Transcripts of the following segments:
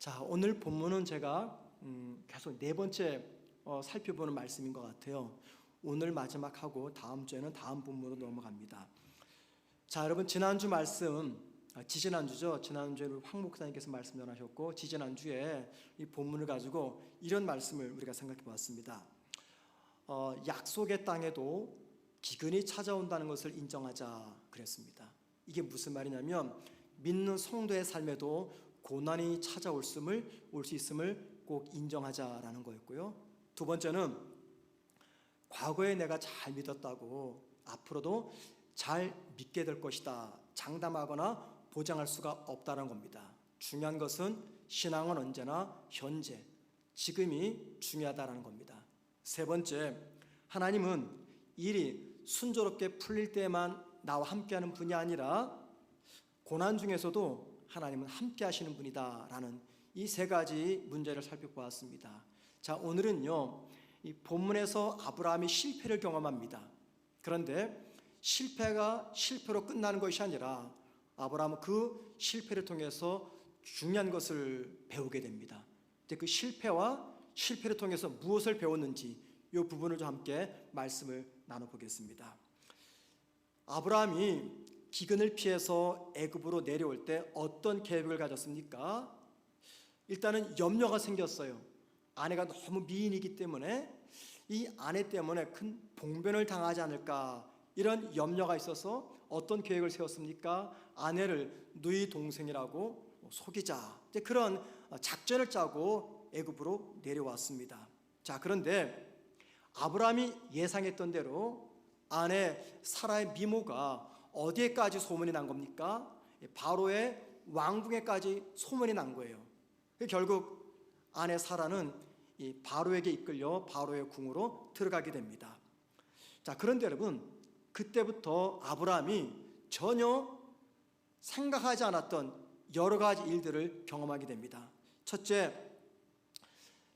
자, 오늘 본문은 제가 계속 네 번째 살펴보는 말씀인 것 같아요. 오늘 마지막하고 다음 주에는 다음 본문으로 넘어갑니다. 자, 여러분, 지난주 말씀, 지지난주죠. 지난주에 황 목사님께서 말씀 전하셨고, 지지난주에 이 본문을 가지고 이런 말씀을 우리가 생각해 보았습니다. 약속의 땅에도 기근이 찾아온다는 것을 인정하자 그랬습니다. 이게 무슨 말이냐면, 믿는 성도의 삶에도 고난이 찾아올 수 있음을 꼭 인정하자라는 거였고요. 두 번째는 과거에 내가 잘 믿었다고 앞으로도 잘 믿게 될 것이다, 장담하거나 보장할 수가 없다는 겁니다. 중요한 것은 신앙은 언제나 현재, 지금이 중요하다는 겁니다. 세 번째, 하나님은 일이 순조롭게 풀릴 때만 나와 함께하는 분이 아니라 고난 중에서도 하나님은 함께 하시는 분이다라는 이 세 가지 문제를 살펴보았습니다. 자, 오늘은요, 이 본문에서 아브라함이 실패를 경험합니다. 그런데 실패가 실패로 끝나는 것이 아니라 아브라함은 그 실패를 통해서 중요한 것을 배우게 됩니다. 그 실패를 통해서 무엇을 배웠는지 이 부분을 좀 함께 말씀을 나눠보겠습니다. 아브라함이 기근을 피해서 애굽으로 내려올 때 어떤 계획을 가졌습니까? 일단은 염려가 생겼어요. 아내가 너무 미인이기 때문에 이 아내 때문에 큰 봉변을 당하지 않을까, 이런 염려가 있어서 어떤 계획을 세웠습니까? 아내를 누이 동생이라고 속이자, 그런 작전을 짜고 애굽으로 내려왔습니다. 자, 그런데 아브라함이 예상했던 대로 아내 사라의 미모가 어디에까지 소문이 난 겁니까? 바로의 왕궁에까지 소문이 난 거예요. 결국 아내 사라는 이 바로에게 이끌려 바로의 궁으로 들어가게 됩니다. 자, 그런데 여러분, 그때부터 아브라함이 전혀 생각하지 않았던 여러 가지 일들을 경험하게 됩니다. 첫째,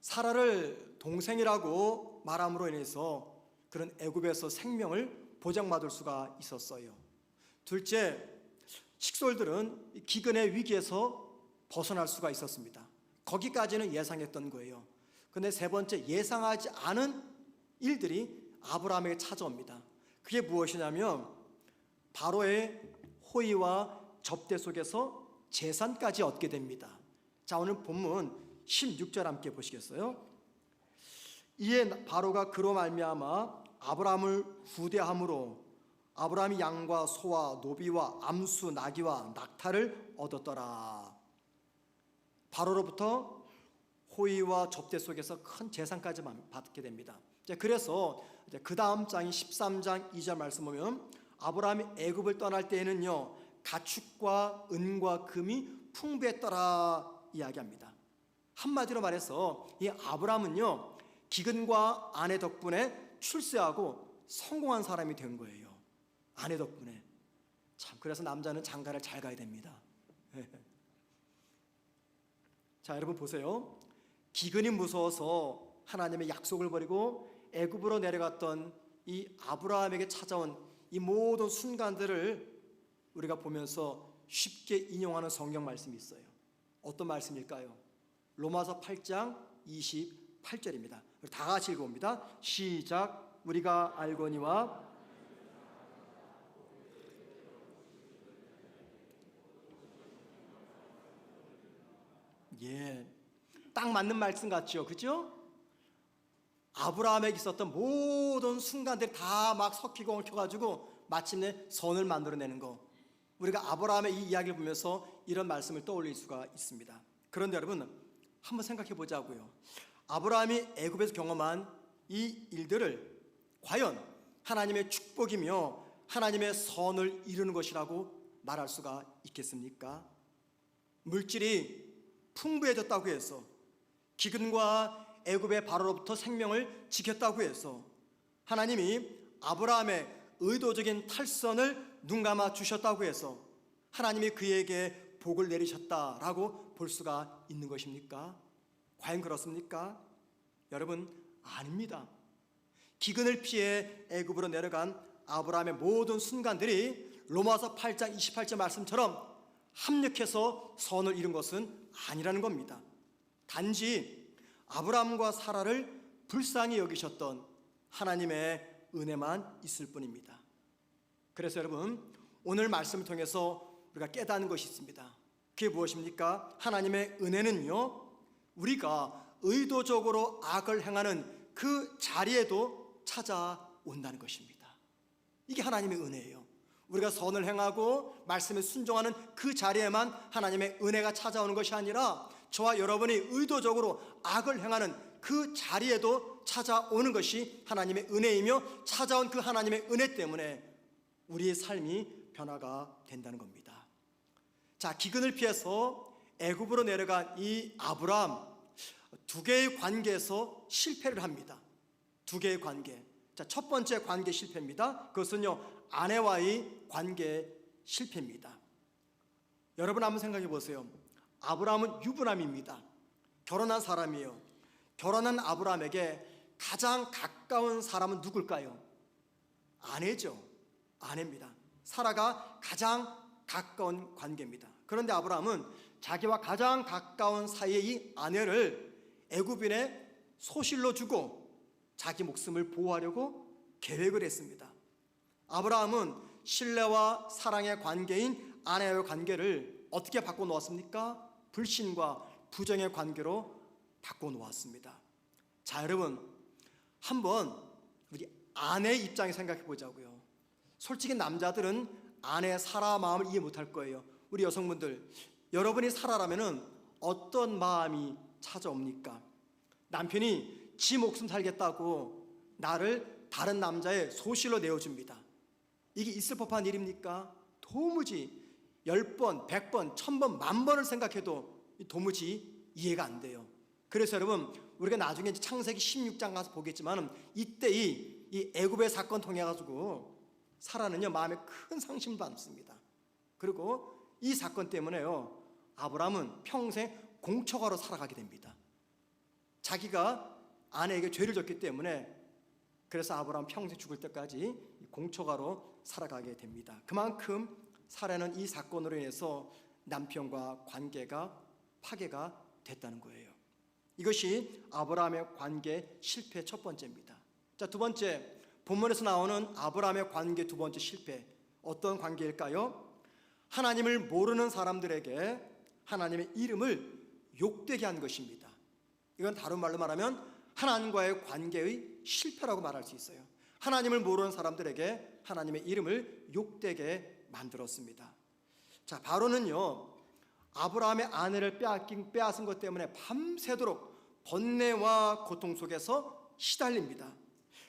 사라를 동생이라고 말함으로 인해서 그런 애굽에서 생명을 보장받을 수가 있었어요. 둘째, 식솔들은 기근의 위기에서 벗어날 수가 있었습니다. 거기까지는 예상했던 거예요. 그런데 세 번째, 예상하지 않은 일들이 아브라함에게 찾아옵니다. 그게 무엇이냐면 바로의 호의와 접대 속에서 재산까지 얻게 됩니다. 자, 오늘 본문 16절 함께 보시겠어요? 이에 바로가 그로 말미암아 아브라함을 후대함으로 아브라함이 양과 소와 노비와 암수 나귀와 낙타를 얻었더라. 바로로부터 호의와 접대 속에서 큰 재산까지 받게 됩니다. 그래서 그 다음 장이 13장 2절 말씀 보면 아브라함이 애굽을 떠날 때에는요, 가축과 은과 금이 풍부했더라 이야기합니다. 한마디로 말해서 이 아브라함은요, 기근과 아내 덕분에 출세하고 성공한 사람이 된 거예요. 아내 덕분에. 참, 그래서 남자는 장가를 잘 가야 됩니다. 자, 여러분 보세요. 기근이 무서워서 하나님의 약속을 버리고 애굽으로 내려갔던 이 아브라함에게 찾아온 이 모든 순간들을 우리가 보면서 쉽게 인용하는 성경 말씀이 있어요. 어떤 말씀일까요? 로마서 8장 28절입니다. 다 같이 읽어봅니다. 시작. 우리가 알거니와 딱 맞는 말씀 같죠? 그죠? 아브라함에게 있었던 모든 순간들이 다 막 섞이고 얽혀가지고 마침내 선을 만들어내는 거, 우리가 아브라함의 이 이야기를 보면서 이런 말씀을 떠올릴 수가 있습니다. 그런데 여러분, 한번 생각해 보자고요. 아브라함이 애굽에서 경험한 이 일들을 과연 하나님의 축복이며 하나님의 선을 이루는 것이라고 말할 수가 있겠습니까? 물질이 풍부해졌다고 해서, 기근과 애굽의 바로로부터 생명을 지켰다고 해서 하나님이 아브라함의 의도적인 탈선을 눈감아 주셨다고 해서 하나님이 그에게 복을 내리셨다라고 볼 수가 있는 것입니까? 과연 그렇습니까? 여러분, 아닙니다. 기근을 피해 애굽으로 내려간 아브라함의 모든 순간들이 로마서 8장 28절 말씀처럼 합력해서 선을 이룬 것은 아니라는 겁니다. 단지 아브라함과 사라를 불쌍히 여기셨던 하나님의 은혜만 있을 뿐입니다. 그래서 여러분, 오늘 말씀을 통해서 우리가 깨닫는 것이 있습니다. 그게 무엇입니까? 하나님의 은혜는요, 우리가 의도적으로 악을 행하는 그 자리에도 찾아온다는 것입니다. 이게 하나님의 은혜예요. 우리가 선을 행하고 말씀에 순종하는 그 자리에만 하나님의 은혜가 찾아오는 것이 아니라 저와 여러분이 의도적으로 악을 행하는 그 자리에도 찾아오는 것이 하나님의 은혜이며, 찾아온 그 하나님의 은혜 때문에 우리의 삶이 변화가 된다는 겁니다. 자, 기근을 피해서 애굽으로 내려간 이 아브라함, 두 개의 관계에서 실패를 합니다. 두 개의 관계. 자, 첫 번째 관계 실패입니다. 그것은요, 아내와의 관계 실패입니다. 여러분 한번 생각해 보세요. 아브라함은 유부남입니다. 결혼한 사람이에요. 결혼한 아브라함에게 가장 가까운 사람은 누굴까요? 아내죠. 아내입니다. 사라가 가장 가까운 관계입니다. 그런데 아브라함은 자기와 가장 가까운 사이의 이 아내를 애굽인의 소실로 주고 자기 목숨을 보호하려고 계획을 했습니다. 아브라함은 신뢰와 사랑의 관계인 아내와의 관계를 어떻게 바꿔놓았습니까? 불신과 부정의 관계로 바꿔놓았습니다. 자, 여러분, 한번 우리 아내의 입장에 생각해 보자고요. 솔직히 남자들은 아내 사라 마음을 이해 못할 거예요. 우리 여성분들, 여러분이 사라라면은 어떤 마음이 찾아옵니까? 남편이 지 목숨 살겠다고 나를 다른 남자의 소실로 내어줍니다. 이게 있을 법한 일입니까? 도무지 10번, 100번, 1000번, 10,000번을 생각해도 도무지 이해가 안 돼요. 그래서 여러분, 우리가 나중에 창세기 16장 가서 보겠지만 이때 이 애굽의 사건 통해 가지고 사라는요, 마음에 큰 상심을 받습니다. 그리고 이 사건 때문에요, 아브라함은 평생 공처가로 살아가게 됩니다. 자기가 아내에게 죄를 졌기 때문에, 그래서 아브라함 평생 죽을 때까지 공처가로 살아가게 됩니다. 그만큼 사라는 이 사건으로 인해서 남편과 관계가 파괴가 됐다는 거예요. 이것이 아브라함의 관계 실패 첫 번째입니다. 자, 두 번째, 본문에서 나오는 아브라함의 관계 두 번째 실패, 어떤 관계일까요? 하나님을 모르는 사람들에게 하나님의 이름을 욕되게 한 것입니다. 이건 다른 말로 말하면 하나님과의 관계의 실패라고 말할 수 있어요. 하나님을 모르는 사람들에게 하나님의 이름을 욕되게 만들었습니다. 자, 바로는요, 아브라함의 아내를 빼앗은 것 때문에 밤새도록 번뇌와 고통 속에서 시달립니다.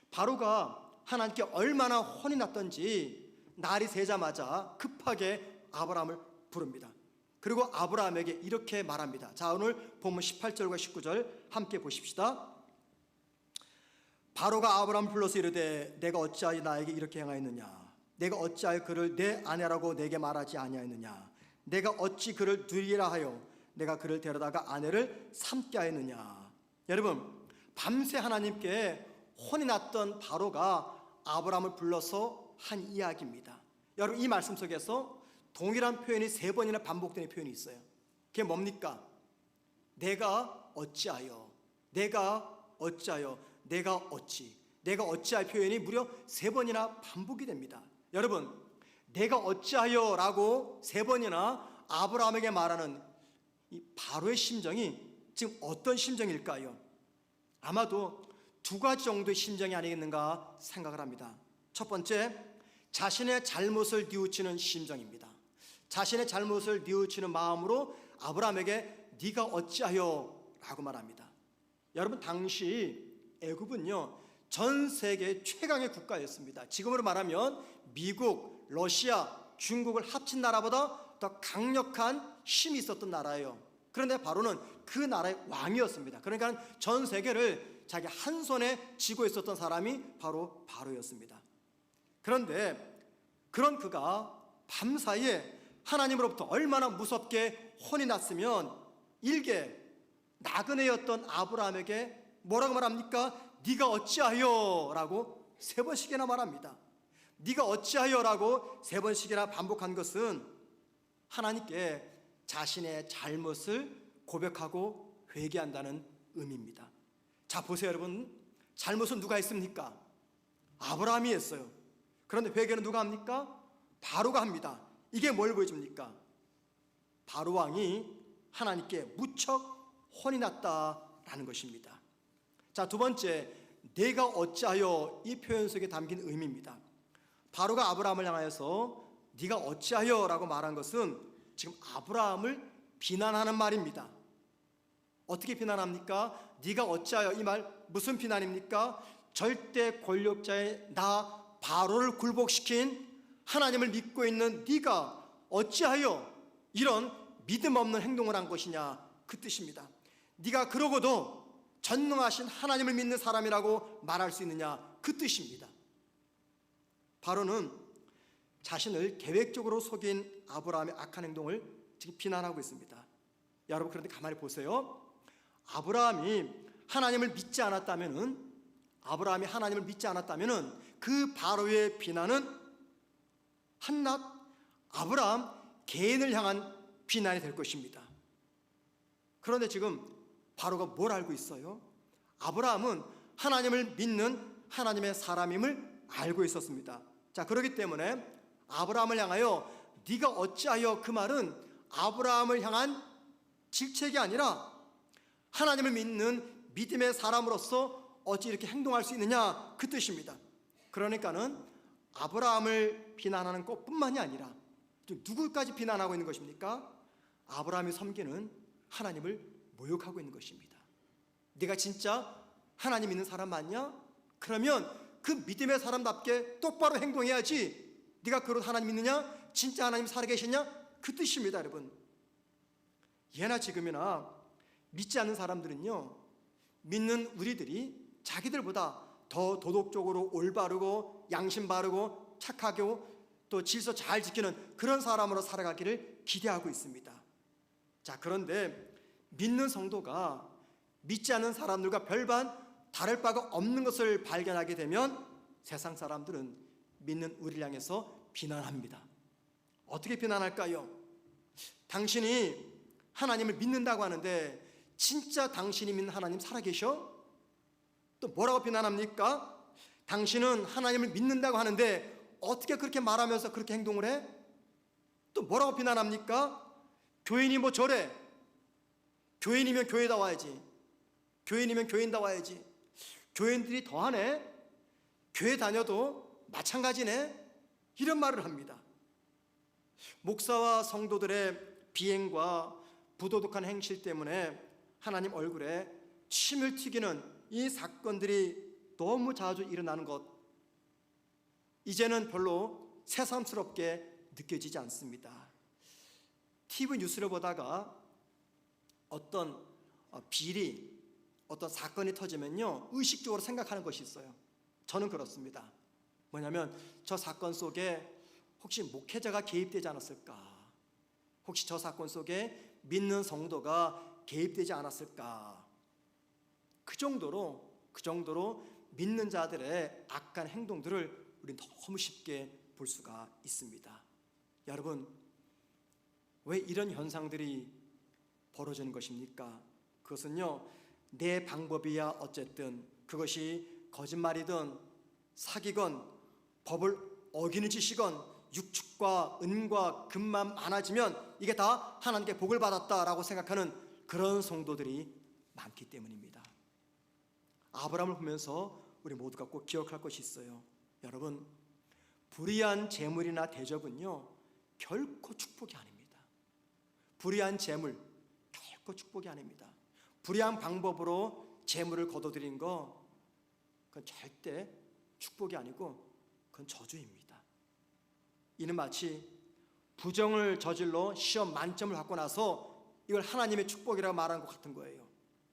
바로가 하나님께 얼마나 혼이 났던지 날이 새자마자 급하게 아브라함을 부릅니다. 그리고 아브라함에게 이렇게 말합니다. 자, 오늘 본문 18절과 19절 함께 보십시다. 바로가 아브라함을 불러서 이르되 내가 어찌하여 나에게 이렇게 행하였느냐? 내가 어찌하여 그를 내 아내라고 내게 말하지 아니하였느냐? 내가 어찌 그를 누리라 하여 내가 그를 데려다가 아내를 삼게 하였느냐? 여러분, 밤새 하나님께 혼이 났던 바로가 아브라함을 불러서 한 이야기입니다. 여러분, 이 말씀 속에서 동일한 표현이 3번이나 반복되는 표현이 있어요. 그게 뭡니까? 내가 어찌하여, 내가 어찌하여, 내가 어찌, 내가 어찌할 표현이 무려 3번이나 반복이 됩니다. 여러분, 내가 어찌하여 라고 3번이나 아브라함에게 말하는 이 바로의 심정이 지금 어떤 심정일까요? 아마도 2가지 정도의 심정이 아니겠는가 생각을 합니다. 첫 번째, 자신의 잘못을 뉘우치는 심정입니다. 자신의 잘못을 뉘우치는 마음으로 아브라함에게 네가 어찌하여 라고 말합니다. 여러분, 당시 애굽은요, 전 세계 최강의 국가였습니다. 지금으로 말하면 미국, 러시아, 중국을 합친 나라보다 더 강력한 힘이 있었던 나라예요. 그런데 바로는 그 나라의 왕이었습니다. 그러니까 전 세계를 자기 한 손에 쥐고 있었던 사람이 바로 바로였습니다. 그런데 그런 그가 밤사이에 하나님으로부터 얼마나 무섭게 혼이 났으면 일개 나그네였던 아브라함에게 뭐라고 말합니까? 네가 어찌하여 라고 3번씩이나 말합니다. 네가 어찌하여 라고 3번씩이나 반복한 것은 하나님께 자신의 잘못을 고백하고 회개한다는 의미입니다. 자, 보세요 여러분. 잘못은 누가 했습니까? 아브라함이 했어요. 그런데 회개는 누가 합니까? 바로가 합니다. 이게 뭘 보여줍니까? 바로 왕이 하나님께 무척 혼이 났다라는 것입니다. 자, 두 번째, 내가 어찌하여, 이 표현 속에 담긴 의미입니다. 바로가 아브라함을 향하여서 네가 어찌하여 라고 말한 것은 지금 아브라함을 비난하는 말입니다. 어떻게 비난합니까? 네가 어찌하여, 이 말 무슨 비난입니까? 절대 권력자의 나 바로를 굴복시킨 하나님을 믿고 있는 네가 어찌하여 이런 믿음 없는 행동을 한 것이냐, 그 뜻입니다. 네가 그러고도 전능하신 하나님을 믿는 사람이라고 말할 수 있느냐, 그 뜻입니다. 바로는 자신을 계획적으로 속인 아브라함의 악한 행동을 지금 비난하고 있습니다. 여러분, 그런데 가만히 보세요. 아브라함이 하나님을 믿지 않았다면은 그 바로의 비난은 한낱 아브라함 개인을 향한 비난이 될 것입니다. 그런데 지금 바로가 뭘 알고 있어요? 아브라함은 하나님을 믿는 하나님의 사람임을 알고 있었습니다. 자, 그렇기 때문에 아브라함을 향하여 네가 어찌하여, 그 말은 아브라함을 향한 질책이 아니라 하나님을 믿는 믿음의 사람으로서 어찌 이렇게 행동할 수 있느냐, 그 뜻입니다. 그러니까는 아브라함을 비난하는 것뿐만이 아니라 누구까지 비난하고 있는 것입니까? 아브라함이 섬기는 하나님을 모욕하고 있는 것입니다. 네가 진짜 하나님 믿는 사람 맞냐? 그러면 그 믿음의 사람답게 똑바로 행동해야지. 네가 그런 하나님 믿느냐? 진짜 하나님 살아계시냐? 그 뜻입니다. 여러분, 예나 지금이나 믿지 않는 사람들은요, 믿는 우리들이 자기들보다 더 도덕적으로 올바르고 양심 바르고 착하고 또 질서 잘 지키는 그런 사람으로 살아가기를 기대하고 있습니다. 자, 그런데 믿는 성도가 믿지 않는 사람들과 별반 다를 바가 없는 것을 발견하게 되면 세상 사람들은 믿는 우리를 향해서 비난합니다. 어떻게 비난할까요? 당신이 하나님을 믿는다고 하는데 진짜 당신이 믿는 하나님 살아계셔? 또 뭐라고 비난합니까? 당신은 하나님을 믿는다고 하는데 어떻게 그렇게 말하면서 그렇게 행동을 해? 또 뭐라고 비난합니까? 교인이 뭐 저래? 교인이면 교회다 와야지. 교인이면 교인다 와야지. 교인들이 더하네? 교회 다녀도 마찬가지네? 이런 말을 합니다. 목사와 성도들의 비행과 부도덕한 행실 때문에 하나님 얼굴에 침을 튀기는 이 사건들이 너무 자주 일어나는 것, 이제는 별로 새삼스럽게 느껴지지 않습니다. TV 뉴스를 보다가 어떤 비리, 어떤 사건이 터지면요, 의식적으로 생각하는 것이 있어요. 저는 그렇습니다. 뭐냐면 저 사건 속에 혹시 목회자가 개입되지 않았을까? 혹시 저 사건 속에 믿는 성도가 개입되지 않았을까? 그 정도로 믿는 자들의 악한 행동들을 우리는 너무 쉽게 볼 수가 있습니다. 여러분, 왜 이런 현상들이 벌어지는 것입니까? 그것은요, 내 방법이야 어쨌든 그것이 거짓말이든 사기건 법을 어기는 짓이건 육축과 은과 금만 많아지면 이게 다 하나님께 복을 받았다라고 생각하는 그런 성도들이 많기 때문입니다. 아브라함을 보면서 우리 모두가 꼭 기억할 것이 있어요. 여러분, 불의한 재물이나 대접은요, 결코 축복이 아닙니다. 불의한 재물 결코 축복이 아닙니다. 불의한 방법으로 재물을 거둬들인 거, 그건 절대 축복이 아니고 그건 저주입니다. 이는 마치 부정을 저질러 시험 만점을 받고 나서 이걸 하나님의 축복이라고 말하는 것 같은 거예요.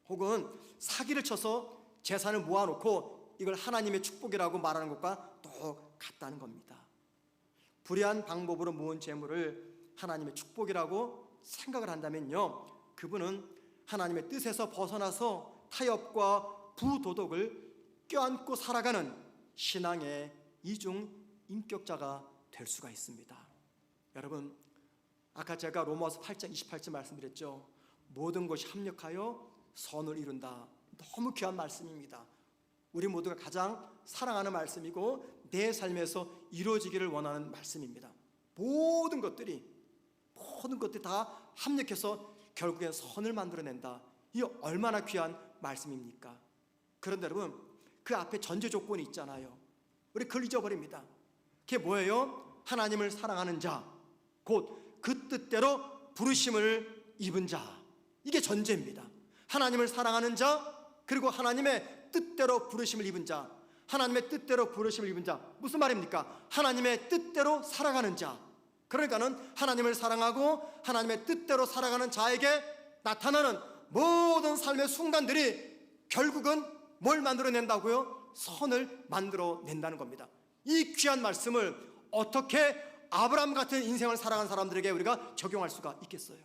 혹은 사기를 쳐서 재산을 모아놓고 이걸 하나님의 축복이라고 말하는 것과 똑같다는 겁니다. 불의한 방법으로 모은 재물을 하나님의 축복이라고 생각을 한다면요, 그분은 하나님의 뜻에서 벗어나서 타협과 부도덕을 껴안고 살아가는 신앙의 이중 인격자가 될 수가 있습니다. 여러분, 아까 제가 로마서 8장 28절 말씀드렸죠. 모든 것이 합력하여 선을 이룬다. 너무 귀한 말씀입니다. 우리 모두가 가장 사랑하는 말씀이고 내 삶에서 이루어지기를 원하는 말씀입니다. 모든 것들이 다 합력해서 결국엔 선을 만들어낸다. 이 얼마나 귀한 말씀입니까? 그런데 여러분, 그 앞에 전제 조건이 있잖아요. 우리 그걸 잊어버립니다. 그게 뭐예요? 하나님을 사랑하는 자, 곧 그 뜻대로 부르심을 입은 자. 이게 전제입니다. 하나님을 사랑하는 자, 그리고 하나님의 뜻대로 부르심을 입은 자. 하나님의 뜻대로 부르심을 입은 자. 무슨 말입니까? 하나님의 뜻대로 살아가는 자. 그러니까는 하나님을 사랑하고 하나님의 뜻대로 살아가는 자에게 나타나는 모든 삶의 순간들이 결국은 뭘 만들어낸다고요? 선을 만들어낸다는 겁니다. 이 귀한 말씀을 어떻게 아브라함 같은 인생을 살아간 사람들에게 우리가 적용할 수가 있겠어요?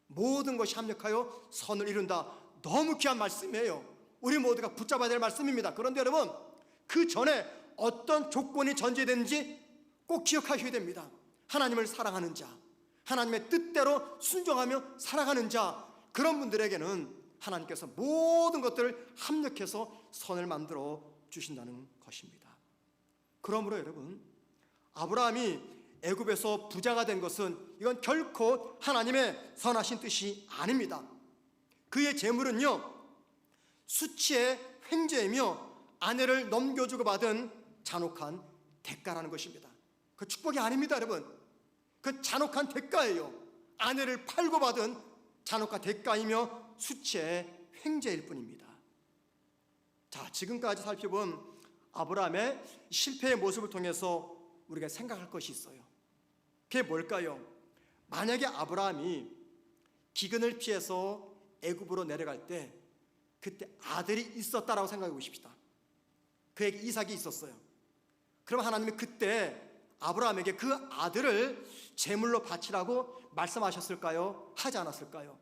모든 것이 합력하여 선을 이룬다. 너무 귀한 말씀이에요. 우리 모두가 붙잡아야 될 말씀입니다. 그런데 여러분, 그 전에 어떤 조건이 전제되는지 꼭 기억하셔야 됩니다. 하나님을 사랑하는 자, 하나님의 뜻대로 순종하며 살아가는 자, 그런 분들에게는 하나님께서 모든 것들을 합력해서 선을 만들어 주신다는 것입니다. 그러므로 여러분, 아브라함이 애굽에서 부자가 된 것은 이건 결코 하나님의 선하신 뜻이 아닙니다. 그의 재물은요, 수치의 횡재이며 아내를 넘겨주고 받은 잔혹한 대가라는 것입니다. 그 축복이 아닙니다, 여러분. 그 잔혹한 대가예요. 아내를 팔고 받은 잔혹한 대가이며 수치의 횡재일 뿐입니다. 자, 지금까지 살펴본 아브라함의 실패의 모습을 통해서 우리가 생각할 것이 있어요. 그게 뭘까요? 만약에 아브라함이 기근을 피해서 애굽으로 내려갈 때 그때 아들이 있었다라고 생각해 보십시다. 그에게 이삭이 있었어요. 그럼 하나님이 그때 아브라함에게 그 아들을 제물로 바치라고 말씀하셨을까요? 하지 않았을까요?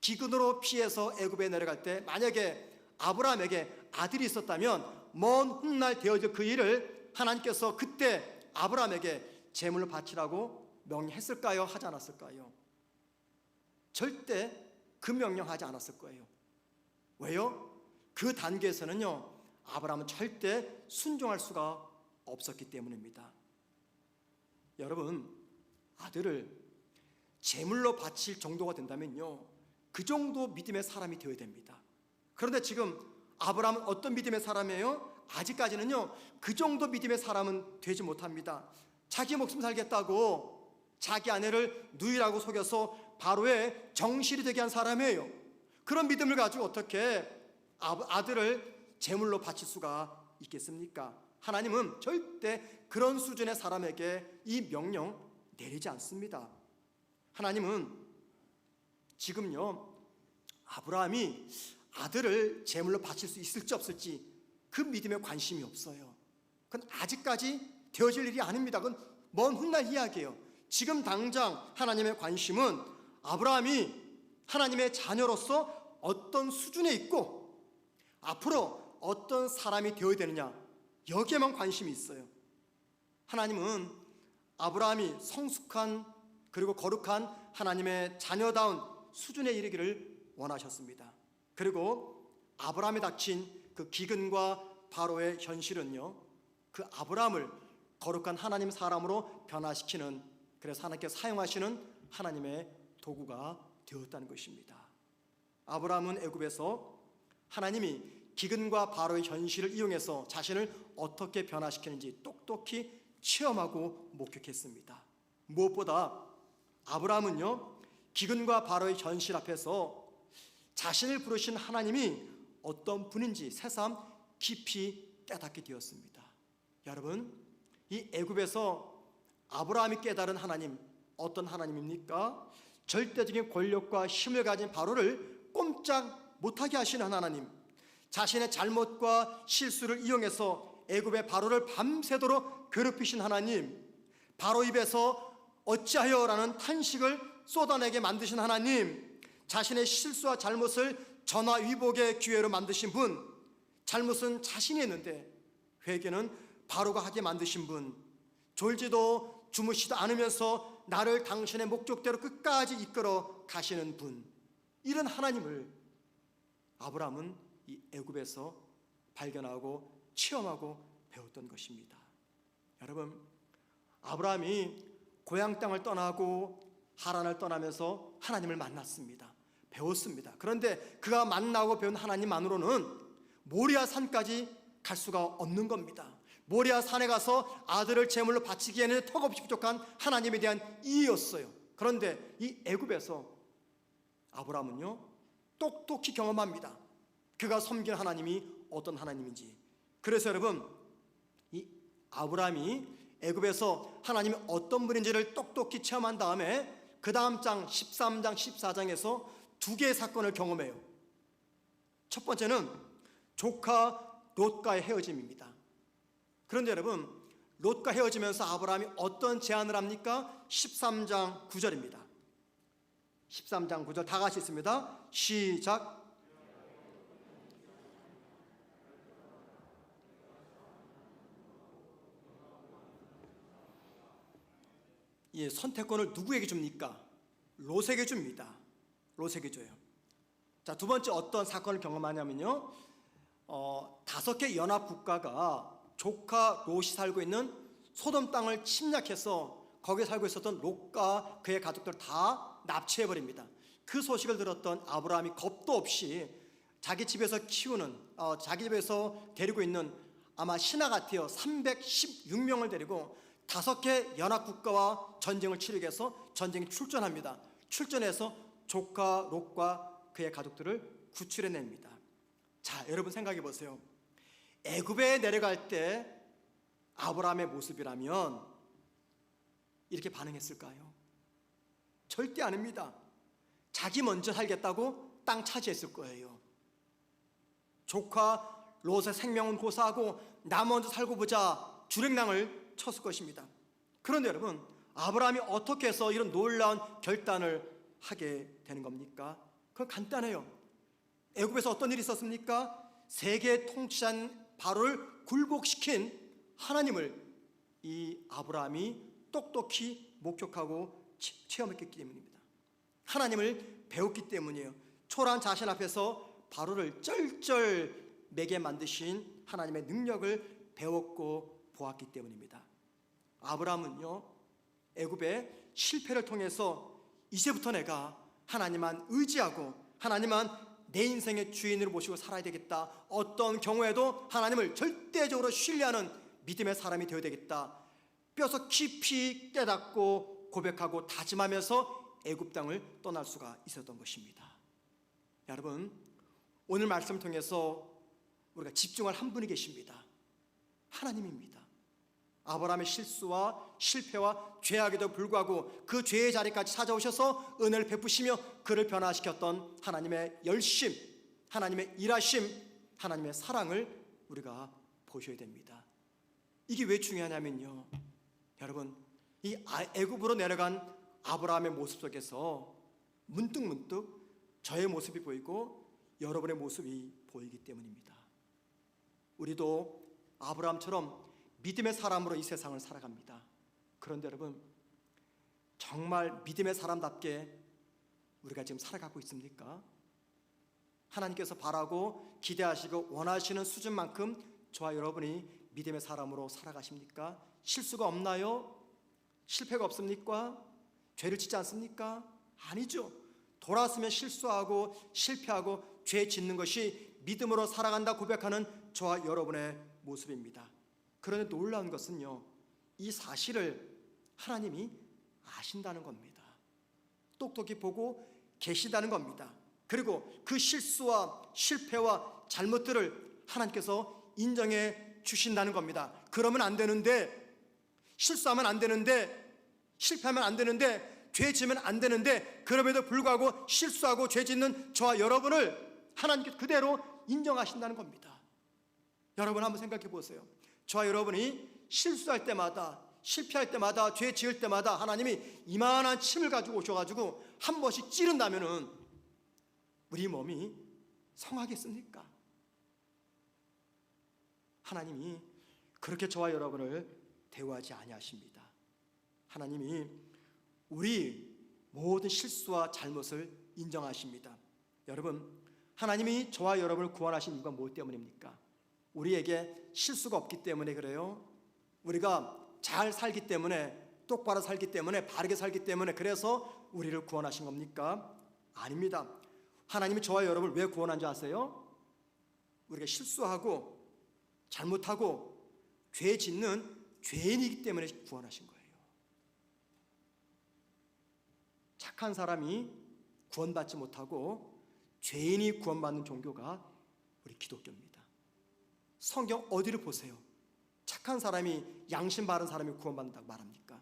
기근으로 피해서 애굽에 내려갈 때 만약에 아브라함에게 아들이 있었다면 먼 훗날 되어질 그 일을 하나님께서 그때 아브라함에게 제물로 바치라고 명령했을까요? 하지 않았을까요? 절대 그 명령하지 않았을 거예요. 왜요? 그 단계에서는요, 아브라함은 절대 순종할 수가 없었기 때문입니다. 여러분, 아들을 제물로 바칠 정도가 된다면요, 그 정도 믿음의 사람이 되어야 됩니다. 그런데 지금 아브라함은 어떤 믿음의 사람이에요? 아직까지는요, 그 정도 믿음의 사람은 되지 못합니다. 자기 목숨 살겠다고 자기 아내를 누이라고 속여서 바로의 정실이 되게 한 사람이에요. 그런 믿음을 가지고 어떻게 아들을 제물로 바칠 수가 있겠습니까? 하나님은 절대 그런 수준의 사람에게 이 명령 내리지 않습니다. 하나님은 지금요, 아브라함이 아들을 제물로 바칠 수 있을지 없을지 그 믿음에 관심이 없어요. 그건 아직까지 되어질 일이 아닙니다. 그건 먼 훗날 이야기예요. 지금 당장 하나님의 관심은 아브라함이 하나님의 자녀로서 어떤 수준에 있고 앞으로 어떤 사람이 되어야 되느냐, 여기에만 관심이 있어요. 하나님은 아브라함이 성숙한 그리고 거룩한 하나님의 자녀다운 수준에 이르기를 원하셨습니다. 그리고 아브라함에 닥친 그 기근과 바로의 현실은요, 그 아브라함을 거룩한 하나님 사람으로 변화시키는, 그래서 하나님께서 사용하시는 하나님의 도구가 되었다는 것입니다. 아브라함은 애굽에서 하나님이 기근과 바로의 현실을 이용해서 자신을 어떻게 변화시키는지 똑똑히 체험하고 목격했습니다. 무엇보다 아브라함은요, 기근과 바로의 현실 앞에서 자신을 부르신 하나님이 어떤 분인지 새삼 깊이 깨닫게 되었습니다. 여러분, 이 애굽에서 아브라함이 깨달은 하나님, 어떤 하나님입니까? 절대적인 권력과 힘을 가진 바로를 꼼짝 못하게 하시는 하나님, 자신의 잘못과 실수를 이용해서 애굽의 바로를 밤새도록 괴롭히신 하나님, 바로 입에서 어찌하여라는 탄식을 쏟아내게 만드신 하나님, 자신의 실수와 잘못을 전화위복의 기회로 만드신 분, 잘못은 자신이 했는데 회개는 바로가 하게 만드신 분, 졸지도 주무시도 않으면서 나를 당신의 목적대로 끝까지 이끌어 가시는 분, 이런 하나님을 아브라함은 이 애굽에서 발견하고 체험하고 배웠던 것입니다. 여러분, 아브라함이 고향 땅을 떠나고 하란을 떠나면서 하나님을 만났습니다. 배웠습니다. 그런데 그가 만나고 배운 하나님만으로는 모리아 산까지 갈 수가 없는 겁니다. 모리아 산에 가서 아들을 제물로 바치기에는 턱없이 부족한 하나님에 대한 이해였어요. 그런데 이 애굽에서 아브라함은요, 똑똑히 경험합니다. 그가 섬긴 하나님이 어떤 하나님인지. 그래서 여러분, 이 아브라함이 애굽에서 하나님이 어떤 분인지를 똑똑히 체험한 다음에 그 다음 장 13장 14장에서 두 개의 사건을 경험해요. 첫 번째는 조카 롯과의 헤어짐입니다. 그런데 여러분, 롯과 헤어지면서 아브라함이 어떤 제안을 합니까? 13장 9절입니다. 13장 9절 다 같이 있습니다. 시작. 이 선택권을 누구에게 줍니까? 롯에게 줍니다. 롯에게 줘요. 자, 두 번째 어떤 사건을 경험하냐면요, 5개 연합 국가가 조카 롯이 살고 있는 소돔 땅을 침략해서 거기에 살고 있었던 롯과 그의 가족들을 다 납치해버립니다. 그 소식을 들었던 아브라함이 겁도 없이 자기 집에서 키우는, 자기 집에서 데리고 있는 아마 신하 같아요. 316명을 데리고 5개 연합 국가와 전쟁을 치르기 위해서 전쟁에 출전합니다. 출전해서 조카 롯과 그의 가족들을 구출해냅니다. 자, 여러분 생각해 보세요. 애굽에 내려갈 때 아브라함의 모습이라면 이렇게 반응했을까요? 절대 아닙니다. 자기 먼저 살겠다고 땅 차지했을 거예요. 조카 롯의 생명은 고사하고 나 먼저 살고 보자 주랭랑을 쳤을 것입니다. 그런데 여러분, 아브라함이 어떻게 해서 이런 놀라운 결단을 하게 되는 겁니까? 그건 간단해요. 애굽에서 어떤 일이 있었습니까? 세계 통치한 바로를 굴복시킨 하나님을 이 아브라함이 똑똑히 목격하고 체험했기 때문입니다. 하나님을 배웠기 때문이에요. 초라한 자신 앞에서 바로를 쩔쩔 매게 만드신 하나님의 능력을 배웠고 보았기 때문입니다. 아브라함은요, 애굽의 실패를 통해서 이제부터 내가 하나님만 의지하고 하나님만 내 인생의 주인으로 모시고 살아야 되겠다. 어떤 경우에도 하나님을 절대적으로 신뢰하는 믿음의 사람이 되어야 되겠다. 뼈속 깊이 깨닫고 고백하고 다짐하면서 애굽 땅을 떠날 수가 있었던 것입니다. 여러분, 오늘 말씀을 통해서 우리가 집중할 한 분이 계십니다. 하나님입니다. 아브라함의 실수와 실패와 죄악에도 불구하고 그 죄의 자리까지 찾아오셔서 은혜를 베푸시며 그를 변화시켰던 하나님의 열심, 하나님의 일하심, 하나님의 사랑을 우리가 보셔야 됩니다. 이게 왜 중요하냐면요, 여러분, 이 애굽으로 내려간 아브라함의 모습 속에서 문득문득 저의 모습이 보이고 여러분의 모습이 보이기 때문입니다. 우리도 아브라함처럼 믿음의 사람으로 이 세상을 살아갑니다. 그런데 여러분, 정말 믿음의 사람답게 우리가 지금 살아가고 있습니까? 하나님께서 바라고 기대하시고 원하시는 수준만큼 저와 여러분이 믿음의 사람으로 살아가십니까? 실수가 없나요? 실패가 없습니까? 죄를 짓지 않습니까? 아니죠. 돌아서면 실수하고 실패하고 죄 짓는 것이 믿음으로 살아간다 고백하는 저와 여러분의 모습입니다. 그런데 놀라운 것은요, 이 사실을 하나님이 아신다는 겁니다. 똑똑히 보고 계시다는 겁니다. 그리고 그 실수와 실패와 잘못들을 하나님께서 인정해 주신다는 겁니다. 그러면 안 되는데, 실수하면 안 되는데, 실패하면 안 되는데, 죄 지으면 안 되는데, 그럼에도 불구하고 실수하고 죄 짓는 저와 여러분을 하나님께서 그대로 인정하신다는 겁니다. 여러분 한번 생각해 보세요. 저와 여러분이 실수할 때마다, 실패할 때마다, 죄 지을 때마다 하나님이 이만한 침을 가지고 오셔가지고 한 번씩 찌른다면은 우리 몸이 성하겠습니까? 하나님이 그렇게 저와 여러분을 대우하지 아니하십니다. 하나님이 우리 모든 실수와 잘못을 인정하십니다. 여러분, 하나님이 저와 여러분을 구원하신 이유가 무엇 때문입니까? 우리에게 실수가 없기 때문에 그래요? 우리가 잘 살기 때문에, 똑바로 살기 때문에, 바르게 살기 때문에 그래서 우리를 구원하신 겁니까? 아닙니다. 하나님이 저와 여러분을 왜 구원한 줄 아세요? 우리가 실수하고 잘못하고 죄 짓는 죄인이기 때문에 구원하신 거예요. 착한 사람이 구원받지 못하고 죄인이 구원받는 종교가 우리 기독교입니다. 성경 어디를 보세요? 착한 사람이, 양심 바른 사람이 구원받는다고 말합니까?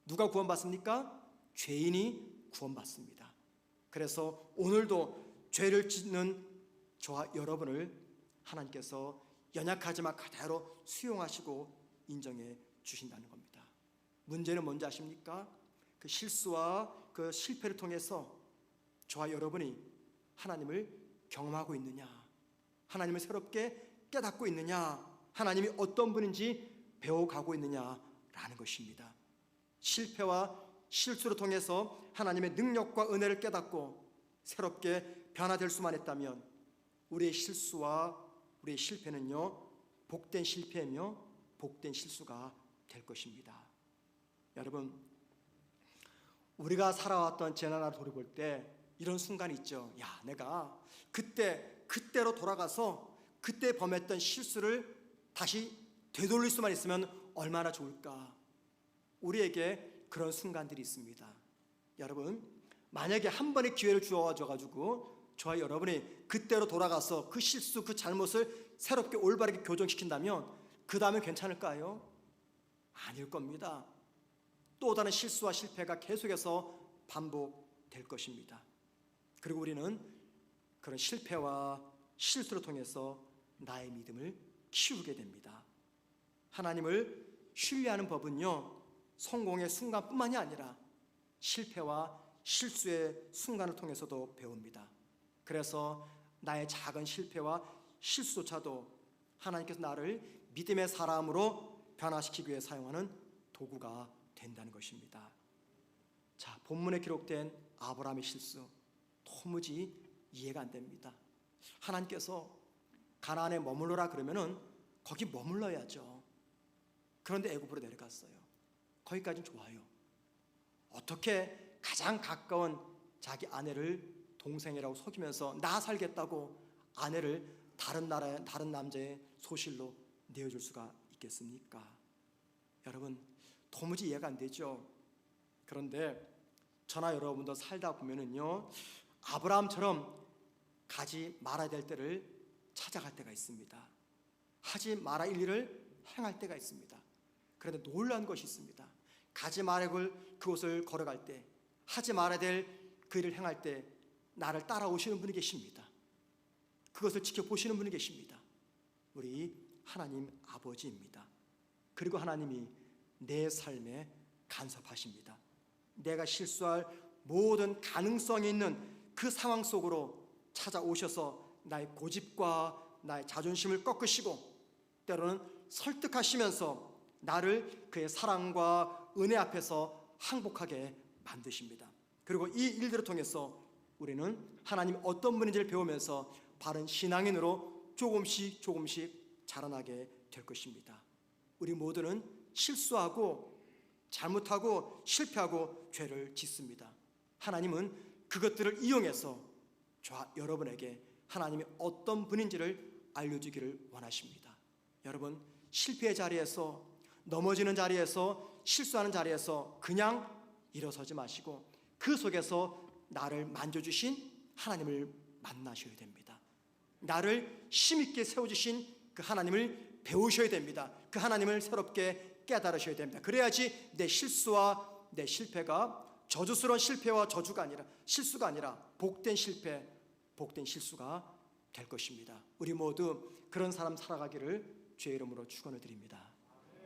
누가 구원받습니까? 죄인이 구원받습니다. 그래서 오늘도 죄를 짓는 저와 여러분을 하나님께서 연약하지만 그대로 수용하시고 인정해 주신다는 겁니다. 문제는 뭔지 아십니까? 그 실수와 그 실패를 통해서 저와 여러분이 하나님을 경험하고 있느냐, 하나님을 새롭게 깨닫고 있느냐, 하나님이 어떤 분인지 배워가고 있느냐라는 것입니다. 실패와 실수를 통해서 하나님의 능력과 은혜를 깨닫고 새롭게 변화될 수만 했다면 우리의 실수와 우리의 실패는요, 복된 실패이며 복된 실수가 될 것입니다. 여러분, 우리가 살아왔던 지난날 돌아볼 때 이런 순간이 있죠. 야, 내가 그때로 돌아가서 그때 범했던 실수를 다시 되돌릴 수만 있으면 얼마나 좋을까. 우리에게 그런 순간들이 있습니다. 여러분, 만약에 한 번의 기회를 주어져가지고 저와 여러분이 그때로 돌아가서 그 실수, 그 잘못을 새롭게 올바르게 교정시킨다면 그 다음에 괜찮을까요? 아닐 겁니다. 또 다른 실수와 실패가 계속해서 반복될 것입니다. 그리고 우리는 그런 실패와 실수를 통해서 나의 믿음을 키우게 됩니다. 하나님을 신뢰하는 법은요, 성공의 순간뿐만이 아니라 실패와 실수의 순간을 통해서도 배웁니다. 그래서 나의 작은 실패와 실수조차도 하나님께서 나를 믿음의 사람으로 변화시키기 위해 사용하는 도구가 된다는 것입니다. 자, 본문에 기록된 아브라함의 실수 도무지 이해가 안 됩니다. 하나님께서 가나안에 머물러라 그러면은 거기 머물러야죠. 그런데 애굽으로 내려갔어요. 거기까지는 좋아요. 어떻게 가장 가까운 자기 아내를 동생이라고 속이면서 나 살겠다고 아내를 다른 나라의 다른 남자의 소실로 내어줄 수가 있겠습니까? 여러분, 도무지 이해가 안 되죠. 그런데 저나 여러분도 살다 보면은요, 아브라함처럼 가지 말아야 될 때를 찾아갈 때가 있습니다. 하지 말아야 할 일을 행할 때가 있습니다. 그런데 놀라운 것이 있습니다. 가지 말아야 할 그곳을 걸어갈 때, 하지 말아야 될 그 일을 행할 때 나를 따라오시는 분이 계십니다. 그것을 지켜보시는 분이 계십니다. 우리 하나님 아버지입니다. 그리고 하나님이 내 삶에 간섭하십니다. 내가 실수할 모든 가능성이 있는 그 상황 속으로 찾아오셔서 나의 고집과 나의 자존심을 꺾으시고 때로는 설득하시면서 나를 그의 사랑과 은혜 앞에서 항복하게 만드십니다. 그리고 이 일들을 통해서 우리는 하나님 어떤 분인지를 배우면서 바른 신앙인으로 조금씩 자라나게 될 것입니다. 우리 모두는 실수하고 잘못하고 실패하고 죄를 짓습니다. 하나님은 그것들을 이용해서 저와 여러분에게 하나님이 어떤 분인지를 알려주기를 원하십니다. 여러분, 실패의 자리에서, 넘어지는 자리에서, 실수하는 자리에서 그냥 일어서지 마시고 그 속에서 나를 만져주신 하나님을 만나셔야 됩니다. 나를 힘있게 세워주신 그 하나님을 배우셔야 됩니다. 그 하나님을 새롭게 깨달으셔야 됩니다. 그래야지 내 실수와 내 실패가 저주스러운 실패와 저주가 아니라, 실수가 아니라 복된 실패, 복된 실수가 될 것입니다. 우리 모두 그런 사람 살아가기를 주의 이름으로 축원을 드립니다.